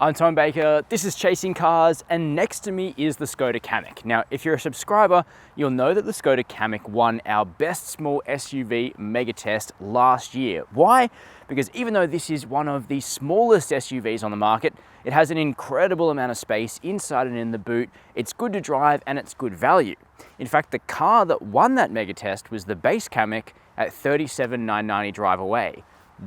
I'm Tom Baker, this is Chasing Cars, and next to me is the Skoda Kamiq. Now, if you're a subscriber, you'll know that the Skoda Kamiq won our best small SUV megatest last year. Why? Because even though this is one of the smallest SUVs on the market, it has an incredible amount of space inside and in the boot, it's good to drive, and it's good value. In fact, the car that won that megatest was the base Kamiq at $37,990 driveaway.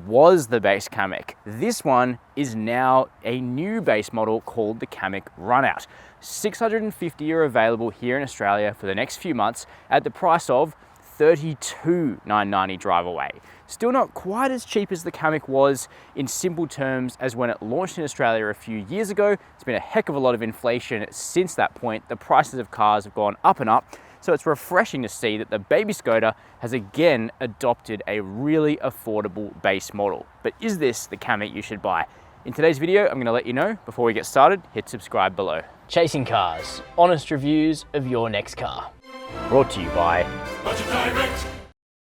Was the base Kamiq. This one is now a new base model called the Kamiq Runout. 650 are available here in Australia for the next few months at the price of $32,990 driveaway. Still not quite as cheap as the Kamiq was in simple terms as when it launched in Australia a few years ago. It's been a heck of a lot of inflation since that point. The prices of cars have gone up and up. So it's refreshing to see that the baby Skoda has again adopted a really affordable base model. But is this the Kamiq you should buy? In today's video, I'm going to let you know. Before we get started, hit subscribe below. Chasing Cars, honest reviews of your next car. Brought to you by Budget Direct.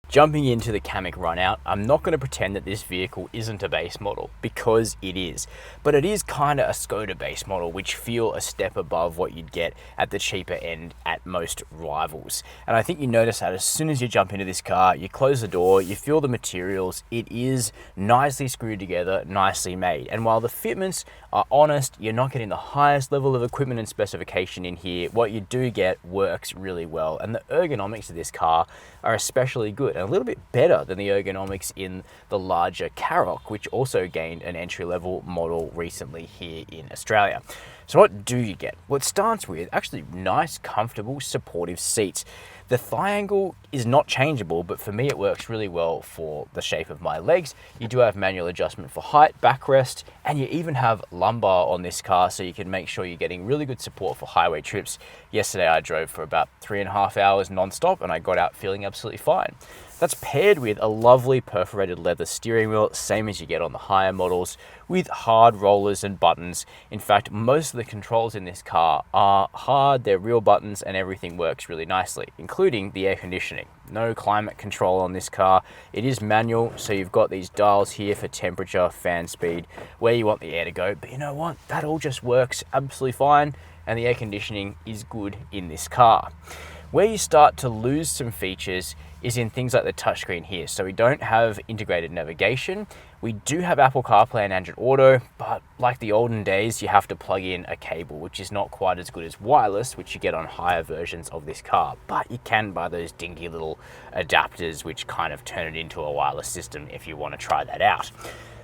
Jumping into the Kamiq Runout, I'm not going to pretend that this vehicle isn't a base model, because it is. But it is kind of a Skoda base model, which feel a step above what you'd get at the cheaper end at most rivals. And I think you notice that as soon as you jump into this car, you close the door, you feel the materials, it is nicely screwed together, nicely made. And while the fitments are honest, you're not getting the highest level of equipment and specification in here, what you do get works really well. And the ergonomics of this car are especially good. A little bit better than the ergonomics in the larger Kamiq, which also gained an entry-level model recently here in Australia. So what do you get? Well, it starts with actually nice, comfortable, supportive seats. The thigh angle is not changeable, but for me it works really well for the shape of my legs. You do have manual adjustment for height, backrest, and you even have lumbar on this car, so you can make sure you're getting really good support for highway trips. Yesterday I drove for about 3.5 hours non-stop, and I got out feeling absolutely fine. That's paired with a lovely perforated leather steering wheel, same as you get on the higher models, with hard rollers and buttons. In fact, most of the controls in this car are hard, they're real buttons, and everything works really nicely, including the air conditioning. No climate control on this car. It is manual, so you've got these dials here for temperature, fan speed, where you want the air to go. But you know what? That all just works absolutely fine, and the air conditioning is good in this car. Where you start to lose some features is in things like the touchscreen here. So we don't have integrated navigation. We do have Apple CarPlay and Android Auto, but like the olden days, you have to plug in a cable, which is not quite as good as wireless, which you get on higher versions of this car. But you can buy those dinky little adapters, which kind of turn it into a wireless system if you want to try that out.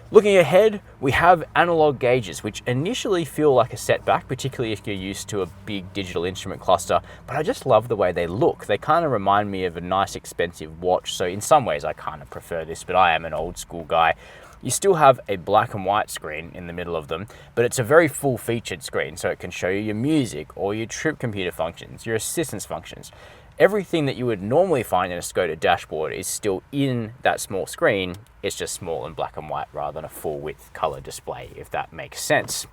Looking ahead, we have analog gauges, which initially feel like a setback, particularly if you're used to a big digital instrument cluster, but I just love the way they look. They kind of remind me of a nice expensive watch, so in some ways I kind of prefer this, but I am an old school guy. You still have a black and white screen in the middle of them, but it's a very full featured screen, so it can show you your music or your trip computer functions, your assistance functions. Everything that you would normally find in a Skoda dashboard is still in that small screen. It's just small and black and white rather than a full width color display, if that makes sense.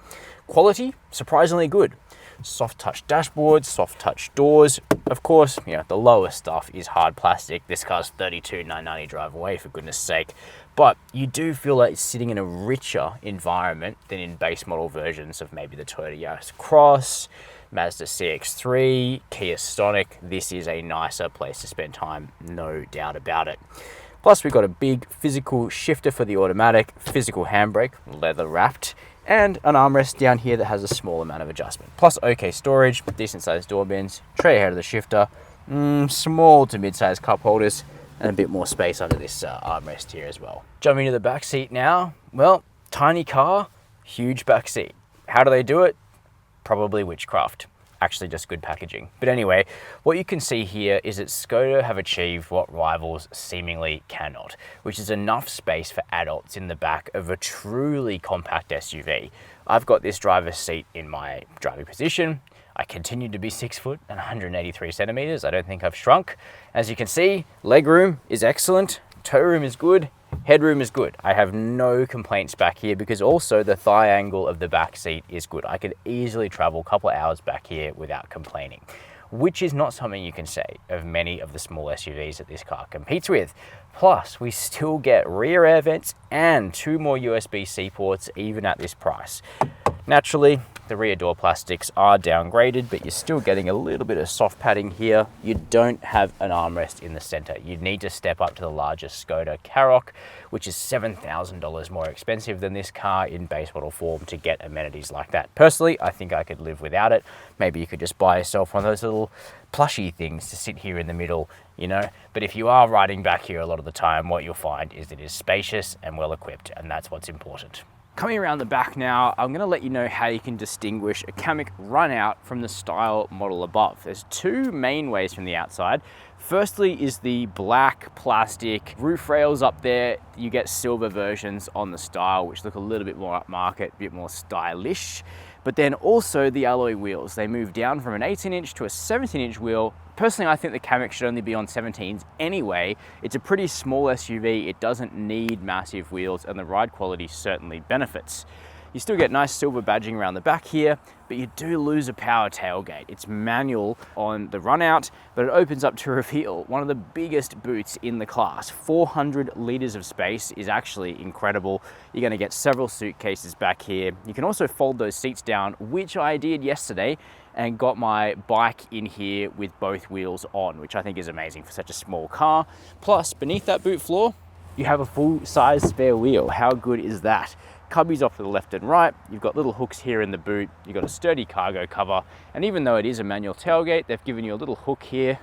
Quality, surprisingly good. Soft touch dashboards, soft touch doors. Of course, you know, the lowest stuff is hard plastic. This car's $32,990 driveaway, for goodness sake. But you do feel like it's sitting in a richer environment than in base model versions of maybe the Toyota Yaris Cross, Mazda CX-3, Kia Stonic. This is a nicer place to spend time, no doubt about it. Plus, we've got a big physical shifter for the automatic, physical handbrake, leather wrapped, and an armrest down here that has a small amount of adjustment. Plus, okay storage, decent sized door bins, tray ahead of the shifter, small to mid-sized cup holders, and a bit more space under this armrest here as well. Jumping to the back seat now. Well, tiny car, huge back seat. How do they do it? Probably witchcraft. Actually just good packaging. But anyway, what you can see here is that Skoda have achieved what rivals seemingly cannot, which is enough space for adults in the back of a truly compact SUV. I've got this driver's seat in my driving position. I continue to be 6 foot and 183 centimeters. I don't think I've shrunk. As you can see, legroom is excellent, toe room is good, headroom is good. I have no complaints back here because also the thigh angle of the back seat is good. I could easily travel a couple of hours back here without complaining, which is not something you can say of many of the small SUVs that this car competes with. Plus, we still get rear air vents and 2 more USB-C ports even at this price. Naturally, the rear door plastics are downgraded, but you're still getting a little bit of soft padding here. You don't have an armrest in the center. You'd need to step up to the largest Skoda Kamiq, which is $7,000 more expensive than this car in base model form to get amenities like that. Personally, I think I could live without it. Maybe you could just buy yourself one of those little plushy things to sit here in the middle, you know? But if you are riding back here a lot of the time, what you'll find is it is spacious and well equipped, and that's what's important. Coming around the back now, I'm gonna let you know how you can distinguish a Kamiq run out from the style model above. There's two main ways from the outside. Firstly is the black plastic roof rails up there. You get silver versions on the style, which look a little bit more upmarket, a bit more stylish. But then also the alloy wheels. They move down from an 18-inch to a 17-inch wheel. Personally, I think the Kamiq should only be on 17s anyway. It's a pretty small SUV. It doesn't need massive wheels, and the ride quality certainly benefits. You still get nice silver badging around the back here, but you do lose a power tailgate. It's manual on the run out, but it opens up to reveal one of the biggest boots in the class. 400 liters of space is actually incredible. You're gonna get several suitcases back here. You can also fold those seats down, which I did yesterday, and got my bike in here with both wheels on, which I think is amazing for such a small car. Plus, beneath that boot floor, you have a full-size spare wheel. How good is that? Cubbies off to the left and right. You've got little hooks here in the boot. You've got a sturdy cargo cover. And even though it is a manual tailgate, they've given you a little hook here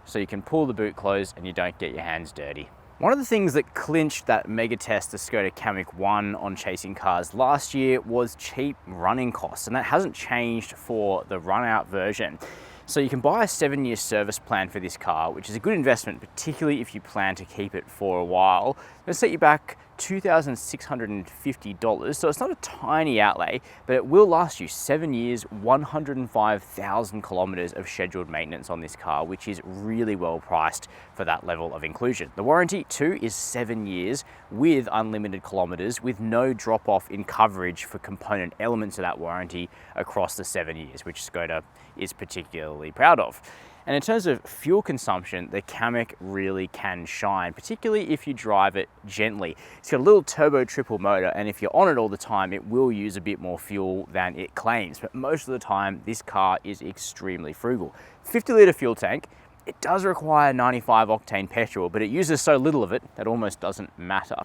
so you can pull the boot closed and you don't get your hands dirty. One of the things that clinched that megatest the Skoda Kamiq won on Chasing Cars last year was cheap running costs, and that hasn't changed for the run-out version. So you can buy a 7-year service plan for this car, which is a good investment, particularly if you plan to keep it for a while. It'll set you back $2,650, so it's not a tiny outlay, but it will last you 7 years, 105,000 kilometers of scheduled maintenance on this car, which is really well priced for that level of inclusion. The warranty too is 7 years with unlimited kilometers, with no drop off in coverage for component elements of that warranty across the 7 years, which Skoda is particularly proud of. And in terms of fuel consumption, the Kamiq really can shine, particularly if you drive it gently. It's got a little turbo triple motor, and if you're on it all the time, it will use a bit more fuel than it claims. But most of the time, this car is extremely frugal. 50-litre fuel tank. It does require 95 octane petrol, but it uses so little of it that almost doesn't matter.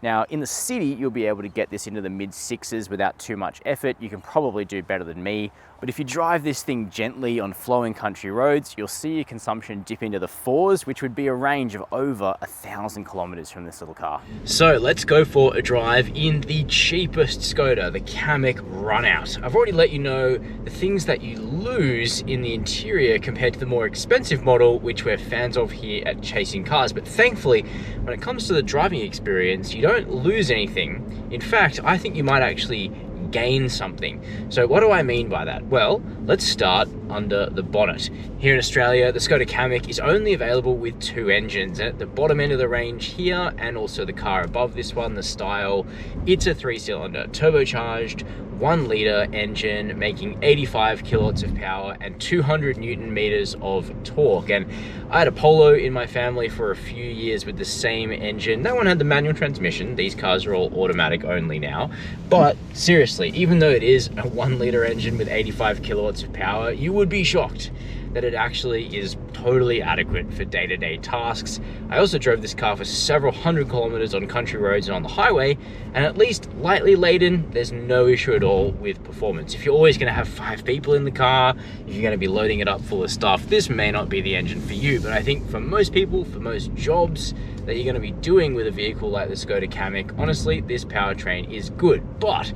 Now, in the city, you'll be able to get this into the mid-6s without too much effort. You can probably do better than me. But if you drive this thing gently on flowing country roads, you'll see your consumption dip into the 4s, which would be a range of over 1,000 kilometers from this little car. So let's go for a drive in the cheapest Skoda, the Kamiq Runout. I've already let you know the things that you lose in the interior compared to the more expensive model, which we're fans of here at Chasing Cars. But thankfully, when it comes to the driving experience, you don't lose anything. In fact, I think you might actually gain something. So what do I mean by that? Well, let's start under the bonnet. Here in Australia, the Skoda Kamiq is only available with 2 engines. At the bottom end of the range here, and also the car above this one, the Style, it's a 3-cylinder, turbocharged, 1-litre engine, making 85 kilowatts of power and 200 Newton meters of torque. And I had a Polo in my family for a few years with the same engine. That one had the manual transmission. These cars are all automatic only now. But seriously, even though it is a 1-litre engine with 85 kilowatts of power, you would be shocked that it actually is totally adequate for day-to-day tasks. I also drove this car for several hundred kilometers on country roads and on the highway, and at least lightly laden, there's no issue at all with performance. If you're always gonna have 5 people in the car, if you're gonna be loading it up full of stuff, this may not be the engine for you, but I think for most people, for most jobs that you're gonna be doing with a vehicle like the Skoda Kamiq, honestly, this powertrain is good. But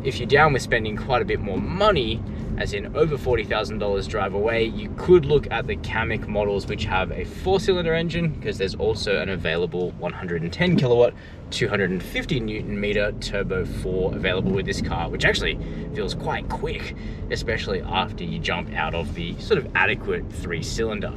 if you're down with spending quite a bit more money, as in over $40,000 drive away, you could look at the Kamiq models which have a 4-cylinder engine, because there's also an available 110 kilowatt, 250 Newton meter turbo 4 available with this car, which actually feels quite quick, especially after you jump out of the sort of adequate 3-cylinder.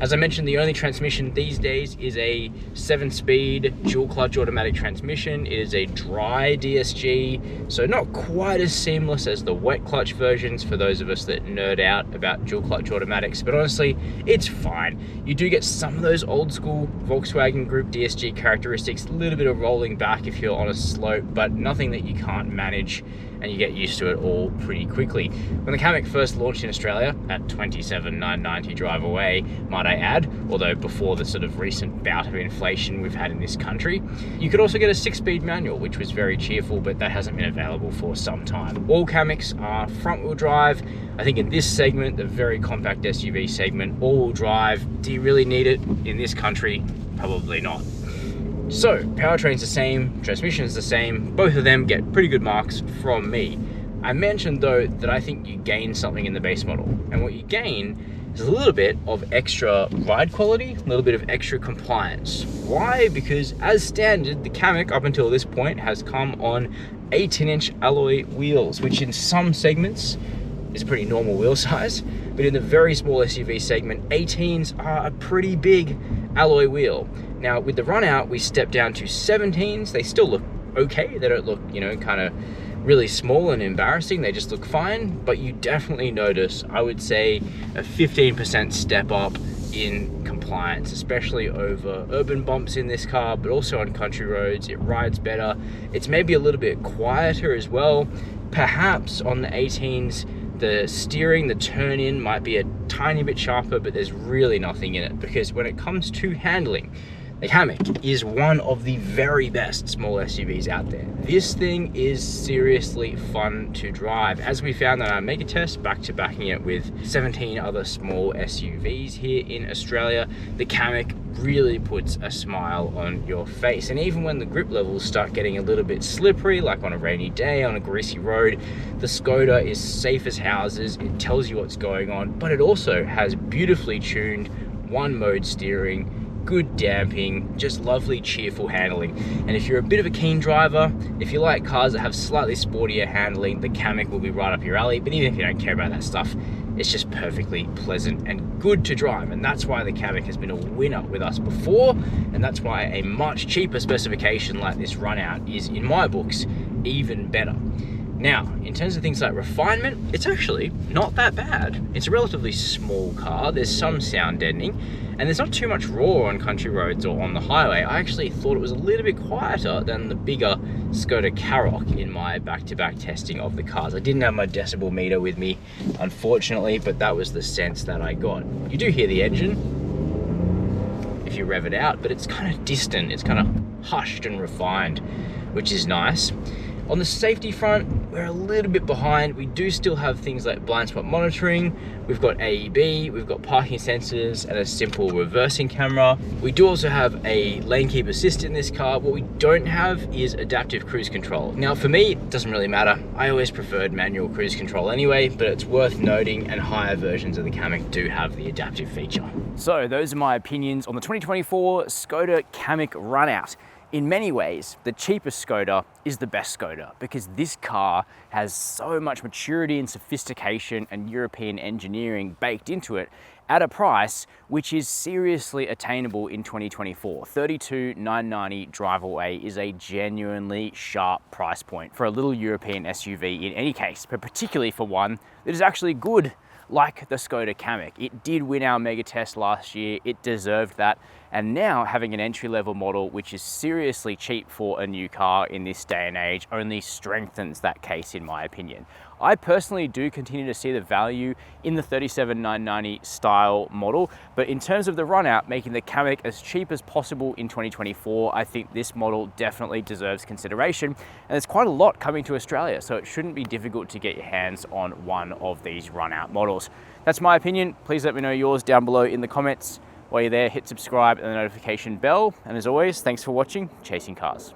As I mentioned, the only transmission these days is a 7-speed dual clutch automatic transmission. It is a dry DSG, so not quite as seamless as the wet clutch versions for those of us that nerd out about dual clutch automatics, but honestly, it's fine. You do get some of those old school Volkswagen Group DSG characteristics, a little bit of rolling back if you're on a slope, but nothing that you can't manage. and you get used to it all pretty quickly. When the Kamiq first launched in Australia at $27,990 drive away, might I add, although before the sort of recent bout of inflation we've had in this country, you could also get a 6-speed manual, which was very cheerful, but that hasn't been available for some time. All Kamiqs are front-wheel drive. I think in this segment, the very compact SUV segment, all-wheel drive. Do you really need it in this country? Probably not. So, powertrain's the same, transmission's the same, both of them get pretty good marks from me. I mentioned though that I think you gain something in the base model, and what you gain is a little bit of extra ride quality, a little bit of extra compliance. Why? Because as standard, the Kamiq up until this point has come on 18-inch alloy wheels, which in some segments is a pretty normal wheel size, but in the very small SUV segment, 18s are a pretty big alloy wheel. Now with the run out, we step down to 17s. They still look okay. They don't look, you know, kind of really small and embarrassing. They just look fine, but you definitely notice, I would say, a 15% step up in compliance, especially over urban bumps in this car, but also on country roads. It rides better. It's maybe a little bit quieter as well. Perhaps on the 18s, the steering, the turn in might be a tiny bit sharper, but there's really nothing in it, because when it comes to handling, the Kamiq is one of the very best small SUVs out there. This thing is seriously fun to drive. As we found on our megatest, backing it with 17 other small SUVs here in Australia, the Kamiq really puts a smile on your face. And even when the grip levels start getting a little bit slippery, like on a rainy day, on a greasy road, the Skoda is safe as houses. It tells you what's going on, but it also has beautifully tuned one-mode steering, good damping, just lovely cheerful handling. And if you're a bit of a keen driver, if you like cars that have slightly sportier handling, the Kamiq will be right up your alley. But even if you don't care about that stuff, it's just perfectly pleasant and good to drive. And that's why the Kamiq has been a winner with us before, and that's why a much cheaper specification like this run out is, in my books, even better. Now, in terms of things like refinement, it's actually not that bad. It's a relatively small car, there's some sound deadening, and there's not too much roar on country roads or on the highway. I actually thought it was a little bit quieter than the bigger Skoda Kamiq in my back-to-back testing of the cars. I didn't have my decibel meter with me, unfortunately, but that was the sense that I got. You do hear the engine if you rev it out, but it's kind of distant, it's kind of hushed and refined, which is nice. On the safety front, we're a little bit behind. We do still have things like blind spot monitoring. We've got AEB, we've got parking sensors and a simple reversing camera. We do also have a lane keep assist in this car. What we don't have is adaptive cruise control. Now for me, it doesn't really matter. I always preferred manual cruise control anyway, but it's worth noting, and higher versions of the Kamiq do have the adaptive feature. So those are my opinions on the 2024 Skoda Kamiq run out. In many ways, the cheapest Skoda is the best Skoda, because this car has so much maturity and sophistication and European engineering baked into it at a price which is seriously attainable in 2024. $32,990 drive away is a genuinely sharp price point for a little European SUV in any case, but particularly for one that is actually good, like the Skoda Kamiq. It did win our mega test last year, it deserved that, and now having an entry-level model which is seriously cheap for a new car in this day and age only strengthens that case, in my opinion. I personally do continue to see the value in the $37,990 style model, but in terms of the run out, making the Kamiq as cheap as possible in 2024, I think this model definitely deserves consideration, and there's quite a lot coming to Australia, so it shouldn't be difficult to get your hands on one of these run out models. That's my opinion. Please let me know yours down below in the comments. While you're there, hit subscribe and the notification bell, and as always, thanks for watching Chasing Cars.